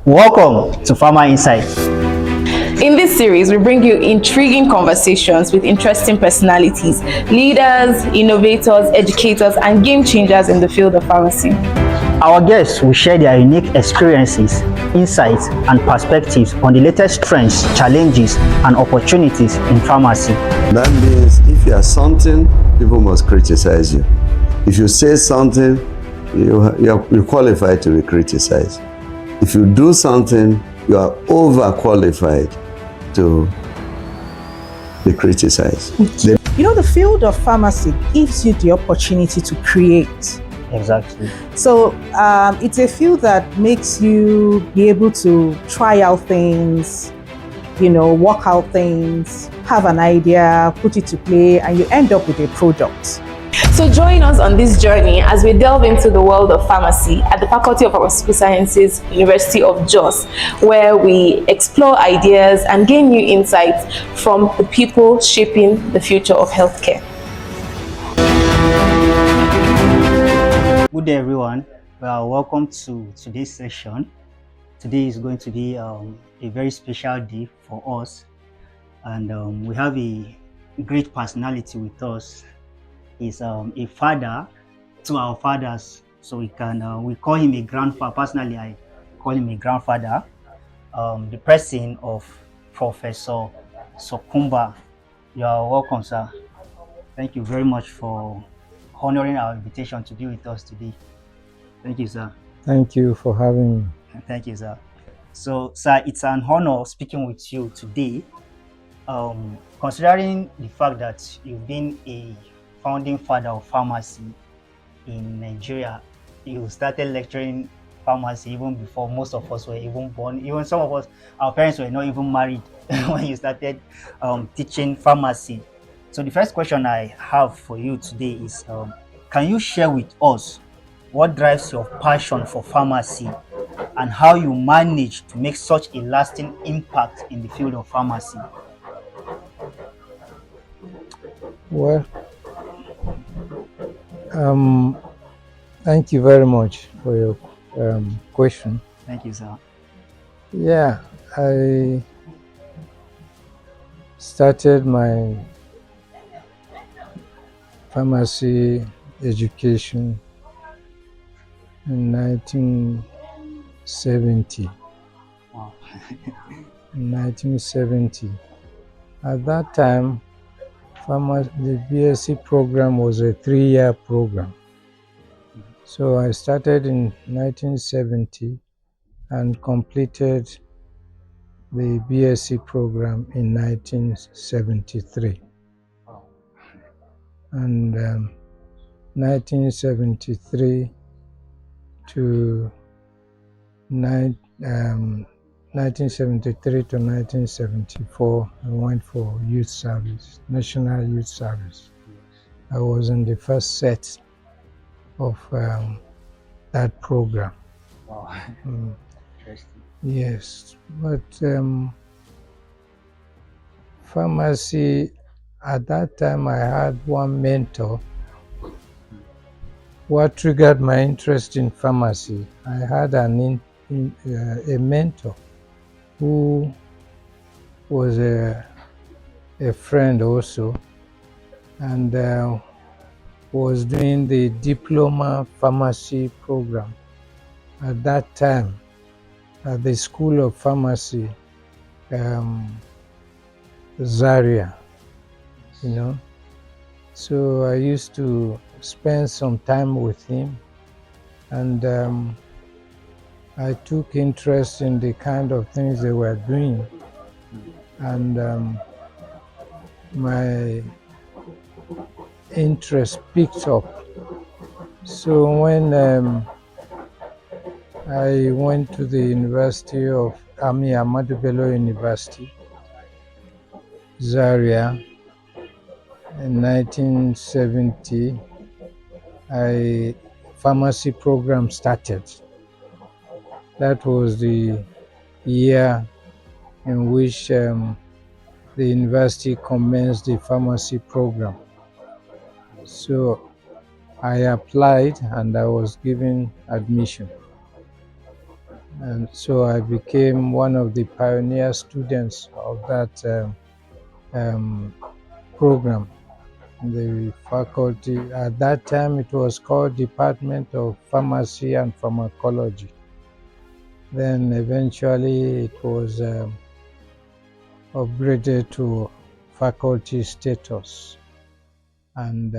Welcome to Farmer Insights. In this series, we bring you intriguing conversations with interesting personalities, leaders, innovators, educators, and game changers in the field of pharmacy. Our guests will share their unique experiences, insights, and perspectives on the latest trends, challenges, and opportunities in pharmacy. That means if you are something, people must criticize you. If you say something, you're qualified to be criticized. If you do something, you are overqualified to be criticized. The field of pharmacy gives you the opportunity to create. Exactly. So it's a field that makes you be able to try out things, work out things, have an idea, put it to play, and you end up with a product. So join us on this journey as we delve into the world of pharmacy at the Faculty of Pharmaceutical Sciences, University of Jos, where we explore ideas and gain new insights from the people shaping the future of healthcare. Good day, everyone. Welcome to today's session. Today is going to be a very special day for us, and we have a great personality with us. He's a father to our fathers, so we call him a grandfather. Personally, I call him a grandfather. The person of Professor Sokomba. You are welcome, sir. Thank you very much for honoring our invitation to be with us today. Thank you, sir. Thank you for having me. Thank you, sir. So, sir, it's an honor speaking with you today. Considering the fact that you've been a founding father of pharmacy in Nigeria, you started lecturing pharmacy even before most of us were even born. Even some of us, our parents were not even married when you started teaching pharmacy. So the first question I have for you today is, can you share with us what drives your passion for pharmacy and how you manage to make such a lasting impact in the field of pharmacy? Well, thank you very much for your question. Thank you, sir. Yeah, I started my pharmacy education in 1970. Wow. In 1970. At that time, the BSc program was a 3-year program. So I started in 1970 and completed the BSc program in 1973. And 1973 to 1974, I went for youth service, national youth service. I was in the first set of that program. Wow. Interesting. Yes, but pharmacy, at that time I had one mentor. What triggered my interest in pharmacy, I had a mentor who was a friend also, and was doing the diploma pharmacy program at that time at the School of Pharmacy, Zaria, So I used to spend some time with him, and I took interest in the kind of things they were doing, and my interest picked up. So when I went to the University of Ahmadu Bello University, Zaria, in 1970, a pharmacy program started. That was the year in which the university commenced the pharmacy program. So I applied and I was given admission. And so I became one of the pioneer students of that program. The faculty, at that time it was called Department of Pharmacy and Pharmacology. Then eventually it was upgraded to faculty status, and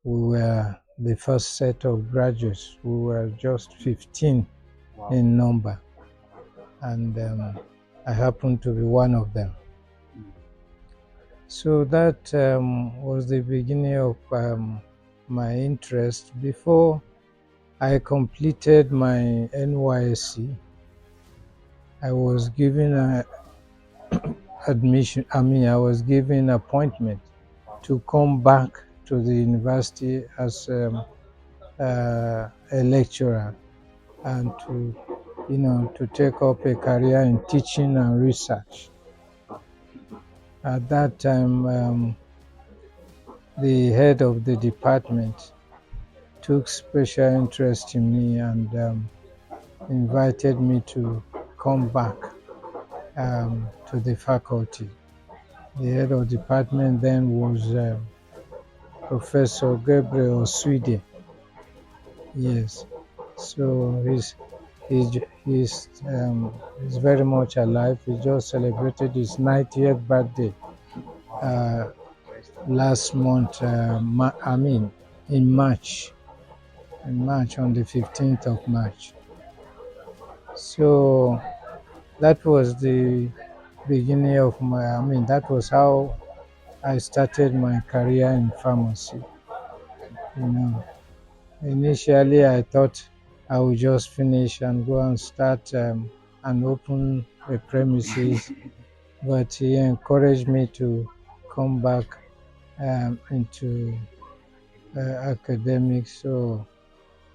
we were the first set of graduates. We were just 15 in number, and I happened to be one of them. So that was the beginning of my interest. Before I completed my NYSC, I was given a I was given appointment to come back to the university as a lecturer, and to take up a career in teaching and research. At that time, the head of the department took special interest in me and invited me to come back to the faculty. The head of the department then was Professor Gabriel Swede. Yes, so he's very much alive. He just celebrated his 90th birthday last month. In March. On the 15th of March. So that was the beginning of that was how I started my career in pharmacy. Initially I thought I would just finish and go and start and open a premises, but he encouraged me to come back into academics, so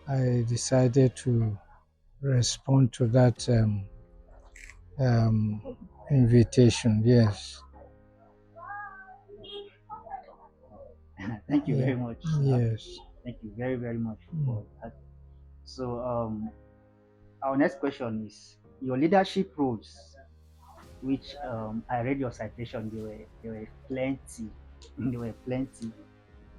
I decided to respond to that invitation. Yes. Thank you very much. Yes. Thank you very, very much for that. So, our next question is your leadership roles, which I read your citation. There were plenty. There were plenty,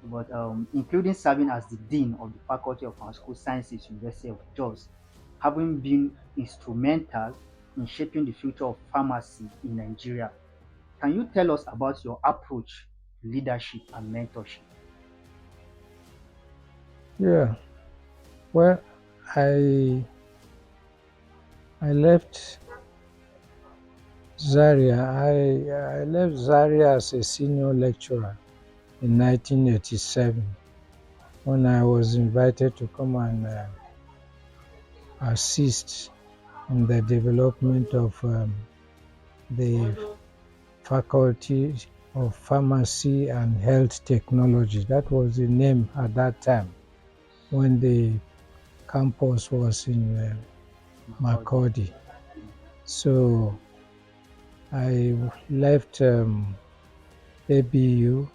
but including serving as the dean of the Faculty of Pharmaceutical Sciences, University of Jos, having been instrumental in shaping the future of pharmacy in Nigeria. Can you tell us about your approach to leadership and mentorship? Yeah. Well, I left Zaria. I left Zaria as a senior lecturer in 1987 when I was invited to come and assist in the development of the Faculty of Pharmacy and Health Technology. That was the name at that time when the campus was in Makurdi. So I left ABU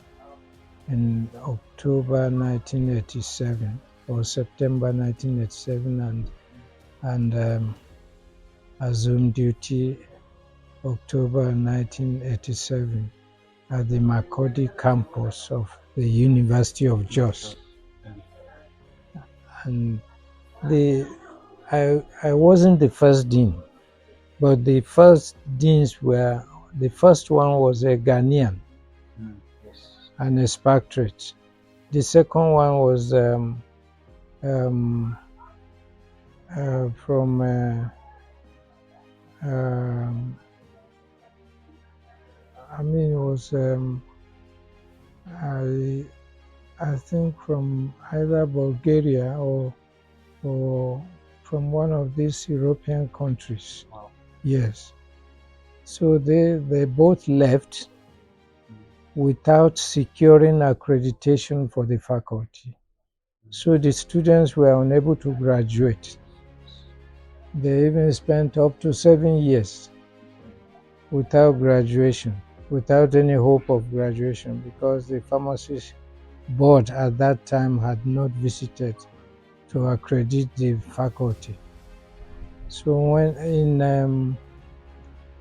in October 1987 or September 1987 and assumed duty October 1987 at the Makurdi campus of the University of Jos. And I wasn't the first dean, but the first deans were, the first one was a Ghanaian, an expatriate. The second one was from it was I think from either Bulgaria or from one of these European countries. Wow. Yes. So they both left without securing accreditation for the faculty. So the students were unable to graduate. They even spent up to 7 years without graduation, without any hope of graduation, because the pharmacy board at that time had not visited to accredit the faculty. So when in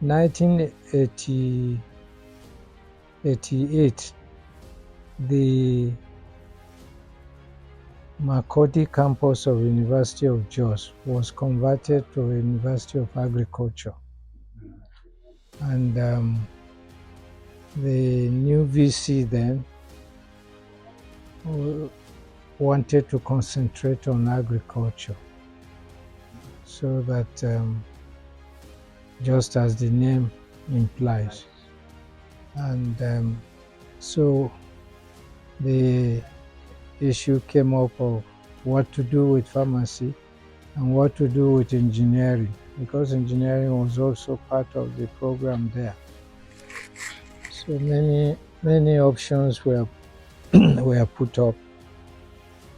1988, the Makurdi campus of University of Jos was converted to University of Agriculture, and the new VC then wanted to concentrate on agriculture, so that just as the name implies, and so the issue came up of what to do with pharmacy and what to do with engineering, because engineering was also part of the program there. So many options were were put up,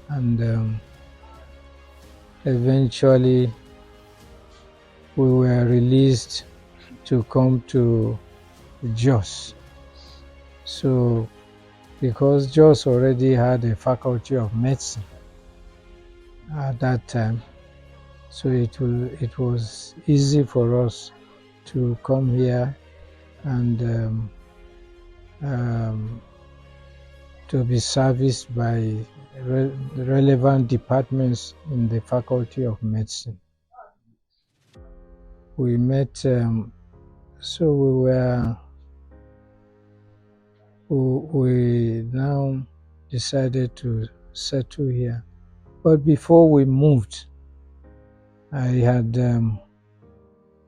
and eventually we were released to come to Jos. So because Jos already had a faculty of medicine at that time, so it was easy for us to come here and to be serviced by the relevant departments in the Faculty of Medicine. We met, so we now decided to settle here. But before we moved, we had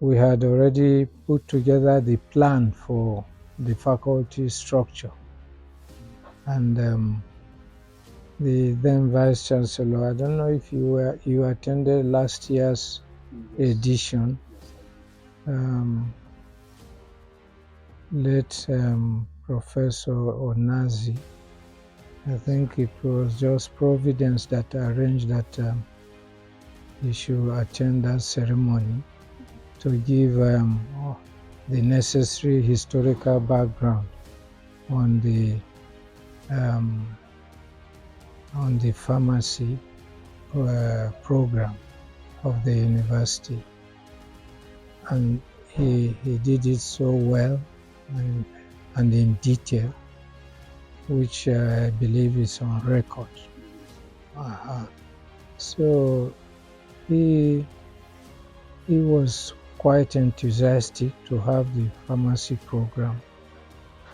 already put together the plan for the faculty structure, and the then Vice Chancellor, I don't know if you attended last year's edition, late Professor Onazi, I think it was just Providence that arranged that he should attend that ceremony to give the necessary historical background on the pharmacy program of the university, and he did it so well and in detail, which I believe is on record. So he was quite enthusiastic to have the pharmacy program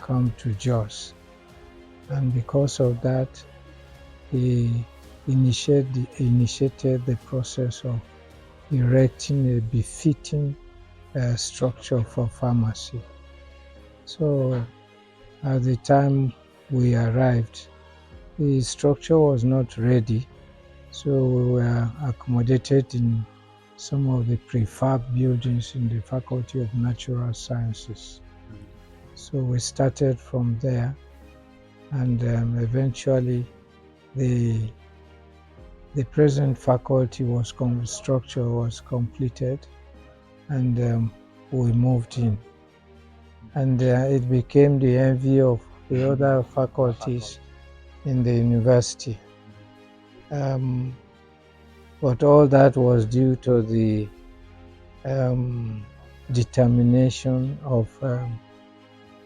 come to Jos, and because of that, he initiated the process of erecting a befitting structure for pharmacy. So at the time we arrived, the structure was not ready, so we were accommodated in some of the prefab buildings in the Faculty of Natural Sciences. So we started from there, and eventually the present faculty structure was completed, and we moved in, and it became the envy of the other faculties in the university. But all that was due to the determination of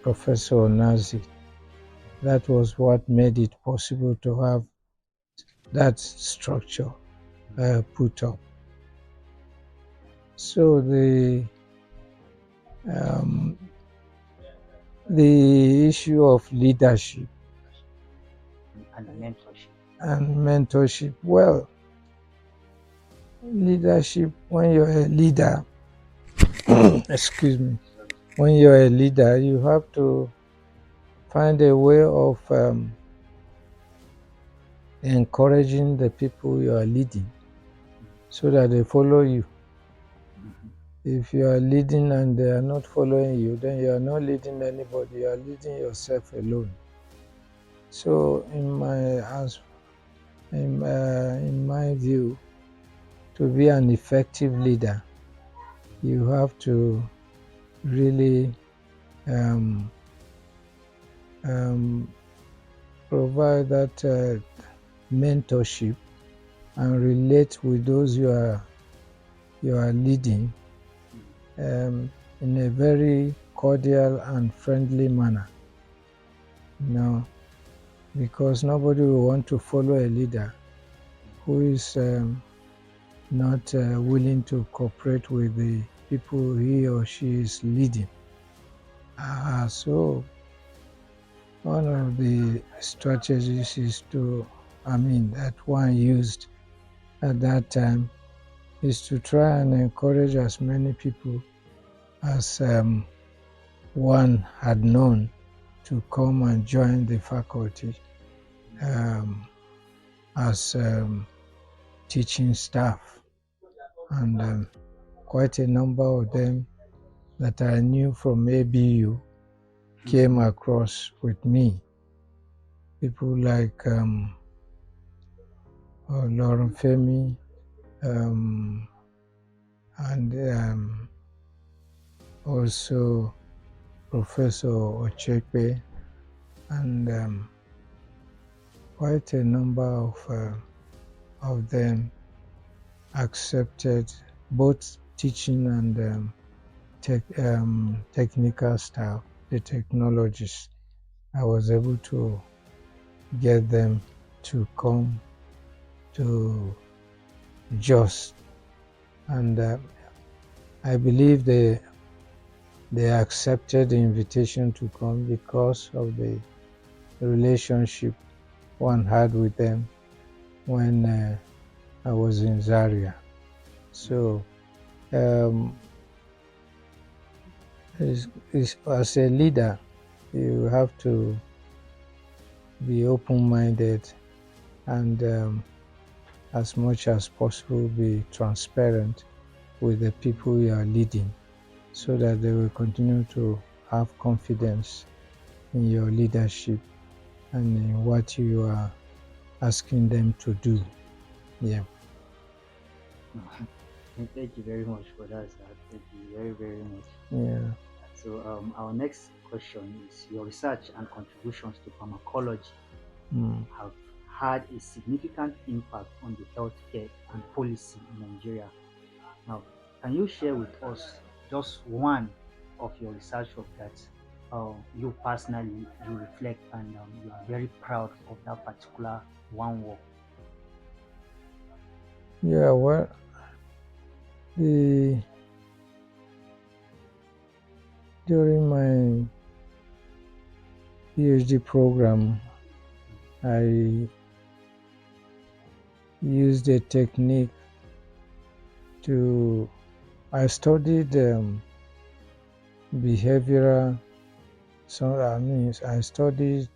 Professor Onazi. That was what made it possible to have that structure put up. So the issue of leadership and mentorship. Well, leadership, when you're a leader, excuse me, when you're a leader, you have to find a way of encouraging the people you are leading so that they follow you. If you are leading and they are not following you, then you are not leading anybody, you are leading yourself alone. So in my view, to be an effective leader, you have to really provide that mentorship and relate with those you you are leading in a very cordial and friendly manner. Because nobody will want to follow a leader who is not willing to cooperate with the people he or she is leading. So one of the strategies is that one used at that time is to try and encourage as many people as one had known to come and join the faculty as teaching staff. And quite a number of them that I knew from ABU came across with me. People like Lauren Femi and also Professor Ochekwe, and quite a number of them accepted both teaching and technical staff, the technologists. I was able to get them to come to Jos, and I believe they accepted the invitation to come because of the relationship one had with them when I was in Zaria. So as a leader, you have to be open-minded and as much as possible be transparent with the people you are leading, so that they will continue to have confidence in your leadership and in what you are asking them to do. Yeah. Thank you very much for that, sir. Thank you very, very much. Yeah. So our next question is: your research and contributions to pharmacology have had a significant impact on the healthcare and policy in Nigeria. Now, can you share with us just one of your research of that you personally you reflect and you are very proud of that particular one work? Yeah, well, during my PhD program, I used a technique I studied behavioral. So I studied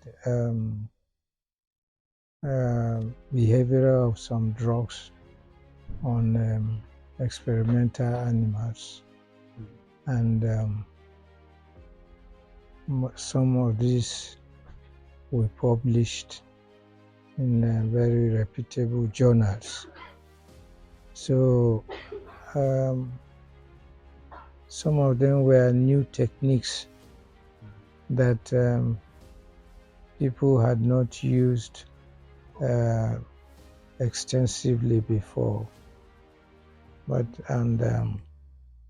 behavior of some drugs on experimental animals, and some of these were published in very reputable journals. So some of them were new techniques that people had not used extensively before,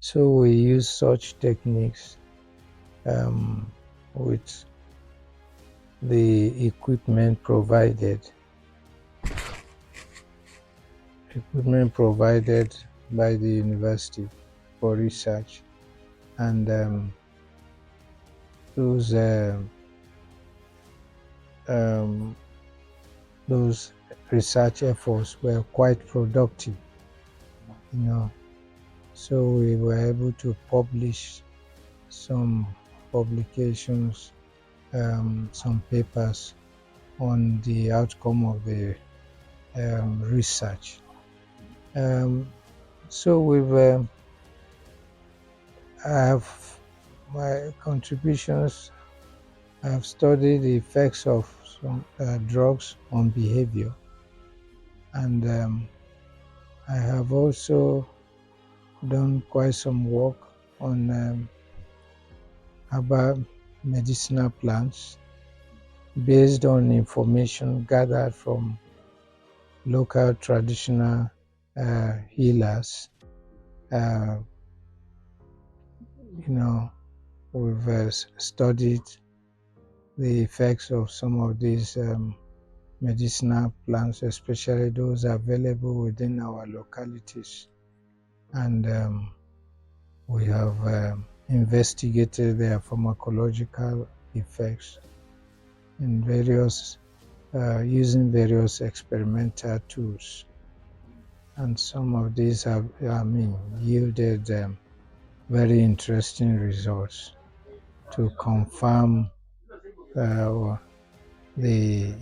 so we use such techniques with the equipment provided by the university for research, and those research efforts were quite productive, so we were able to publish some publications, some papers on the outcome of the research. So I have my contributions. I have studied the effects of some drugs on behavior, and I have also done quite some work on herbal medicinal plants based on information gathered from local traditional healers uh, you know, we've studied the effects of some of these medicinal plants, especially those available within our localities. And we have investigated their pharmacological effects in various, using various experimental tools. And some of these have, yielded very interesting results to confirm the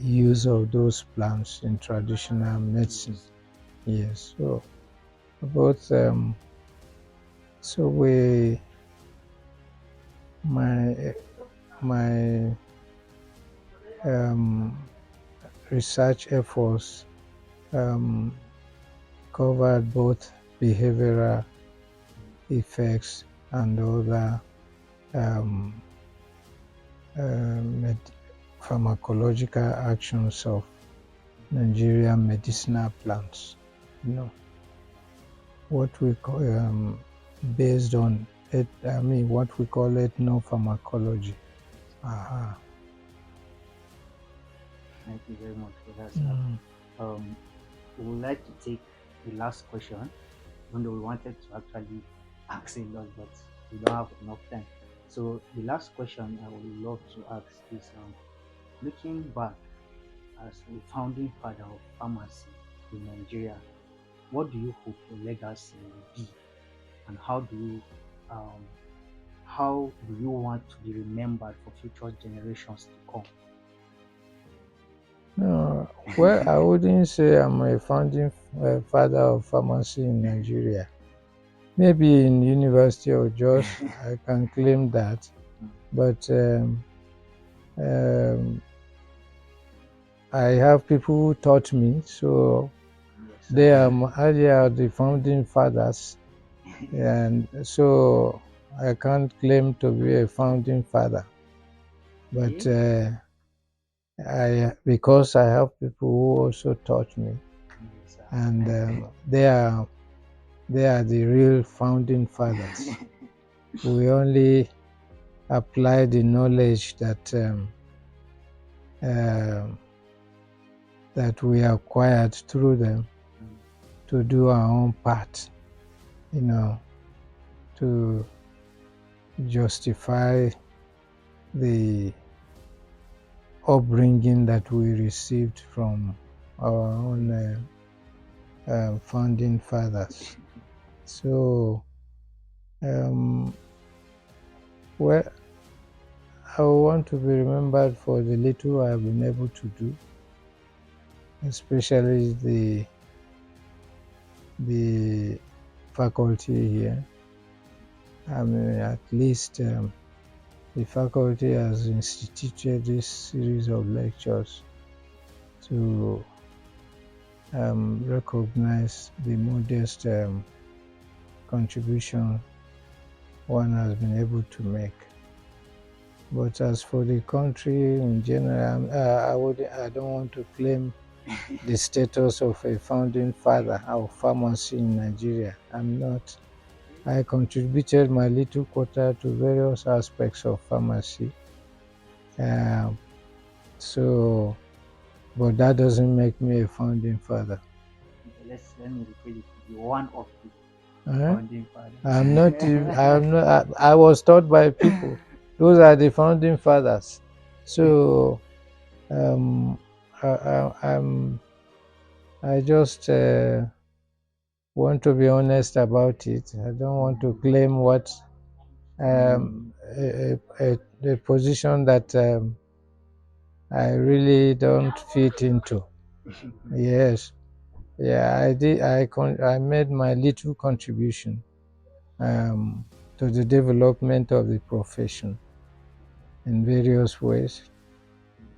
use of those plants in traditional medicine. Yes, so both my research efforts covered both behavioral effects and other pharmacological actions of Nigerian medicinal plants. You know, what we call based on it. What we call ethnopharmacology. Thank you very much for that, sir. We would like to take the last question, even though we wanted to actually ask a lot, but we don't have enough time. So the last question I would love to ask is, looking back as the founding father of pharmacy in Nigeria, what do you hope your legacy will be, and how do you want to be remembered for future generations to come? No, well, I wouldn't say I'm a founding father of pharmacy in Nigeria. Maybe in University of Jos, I can claim that, but I have people who taught me, so they are the founding fathers, and so I can't claim to be a founding father, but because I have people who also taught me, and they are the real founding fathers. We only apply the knowledge that that we acquired through them to do our own part, to justify the upbringing that we received from our own founding fathers. So, well, I want to be remembered for the little I've been able to do, especially the faculty here. At least the faculty has instituted this series of lectures to recognize the modest contribution one has been able to make. But as for the country in general, I don't want to claim the status of a founding father of pharmacy in Nigeria. I'm not. I contributed my little quota to various aspects of pharmacy. But that doesn't make me a founding father. Let me repeat it. You're one of the founding fathers. I'm not. I was taught by people. Those are the founding fathers. So I just want to be honest about it. I don't want to claim what a position that I really don't fit into. Yes, yeah, I did. I made my little contribution to the development of the profession in various ways.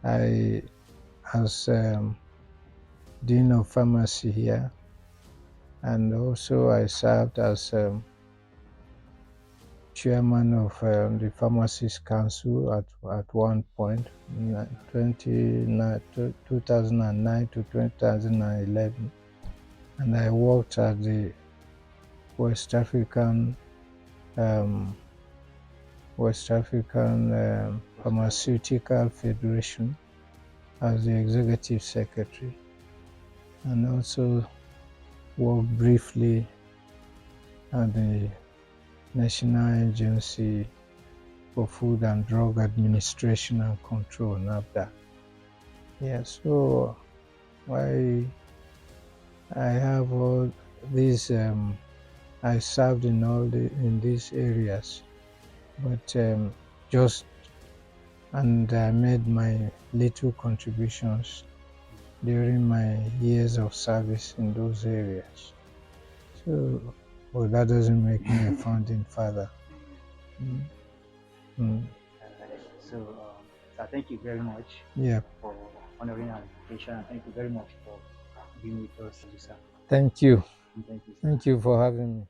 As Dean of Pharmacy here, and also I served as chairman of the Pharmacists Council at one point, 2009 to 2011, and I worked at the West African um, Pharmaceutical Federation as the Executive Secretary, and also worked briefly at the National Agency for Food and Drug Administration and Control, NAFDAC. Yeah, so I have all these. I served in these areas, but and I made my little contributions during my years of service in those areas. So, well, that doesn't make me a founding father. Mm. Mm. So thank you very much Yeah. for honoring our invitation, and thank you very much for being with us, sir. Thank you. Thank you, sir. Thank you for having me.